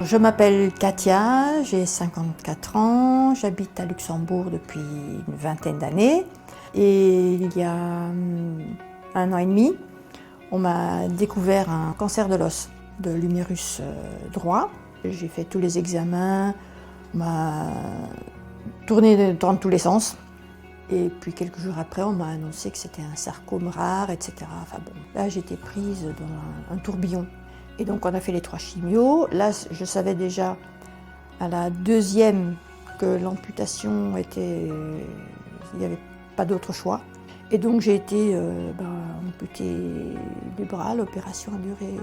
Je m'appelle Katia, j'ai 54 ans, j'habite à Luxembourg depuis une vingtaine d'années. Et il y a 1 an et demi, on m'a découvert un cancer de l'os, de l'humérus droit. J'ai fait tous les examens, on m'a tourné dans tous les sens. Et puis quelques jours après, on m'a annoncé que c'était un sarcome rare, etc. Enfin bon, là j'étais prise dans un tourbillon. Et donc on a fait les 3 chimios. Là, je savais déjà à la deuxième que l'amputation était... Il n'y avait pas d'autre choix. Et donc j'ai été amputée du bras. L'opération a duré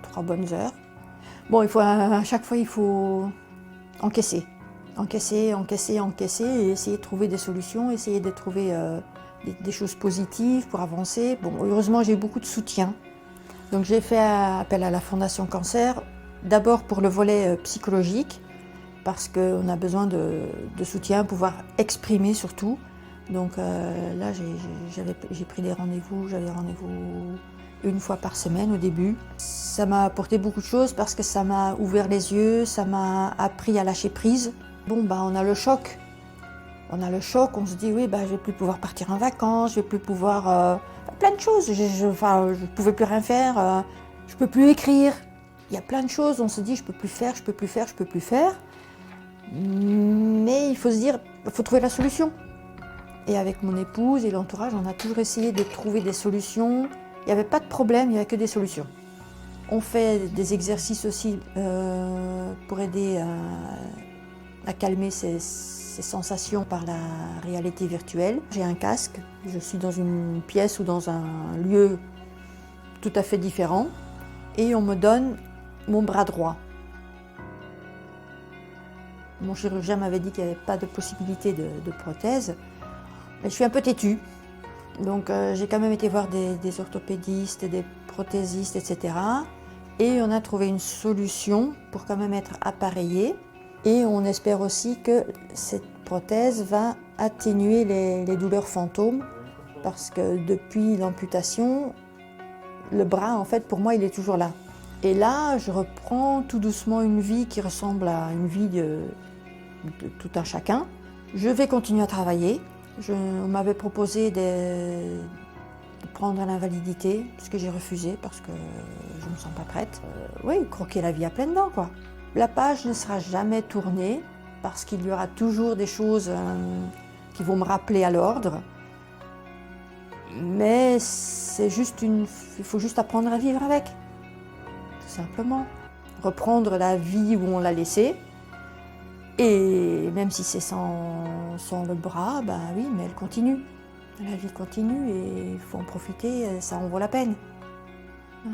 3 bonnes heures. Bon, à chaque fois, il faut encaisser. Encaisser et essayer de trouver des solutions, essayer de trouver des choses positives pour avancer. Bon, heureusement, j'ai eu beaucoup de soutien. Donc j'ai fait appel à la Fondation Cancer, d'abord pour le volet psychologique, parce qu'on a besoin de soutien, pouvoir exprimer surtout. Donc là, j'ai pris des rendez-vous, j'avais rendez-vous 1 fois par semaine au début. Ça m'a apporté beaucoup de choses parce que ça m'a ouvert les yeux, ça m'a appris à lâcher prise. Bon, on a le choc. On a le choc, on se dit oui, je vais plus pouvoir partir en vacances, je vais plus pouvoir... plein de choses, je pouvais plus rien faire, je peux plus écrire. Il y a plein de choses, on se dit je peux plus faire. Mais il faut se dire, il faut trouver la solution. Et avec mon épouse et l'entourage, on a toujours essayé de trouver des solutions. Il n'y avait pas de problème, il n'y avait que des solutions. On fait des exercices aussi pour aider à calmer ces sensations par la réalité virtuelle. J'ai un casque, je suis dans une pièce ou dans un lieu tout à fait différent et on me donne mon bras droit. Mon chirurgien m'avait dit qu'il n'y avait pas de possibilité de prothèse, mais je suis un peu têtue. Donc j'ai quand même été voir des orthopédistes, des prothésistes, etc. Et on a trouvé une solution pour quand même être appareillé. Et on espère aussi que cette prothèse va atténuer les douleurs fantômes parce que depuis l'amputation, le bras, en fait, pour moi, il est toujours là. Et là, je reprends tout doucement une vie qui ressemble à une vie de tout un chacun. Je vais continuer à travailler. On m'avait proposé de prendre l'invalidité, ce que j'ai refusé parce que je ne me sens pas prête. Oui, croquer la vie à pleines dents, quoi. La page ne sera jamais tournée parce qu'il y aura toujours des choses qui vont me rappeler à l'ordre. Mais il faut juste apprendre à vivre avec, tout simplement. Reprendre la vie où on l'a laissée. Et même si c'est sans le bras, oui, mais elle continue. La vie continue et il faut en profiter, ça en vaut la peine. Ouais.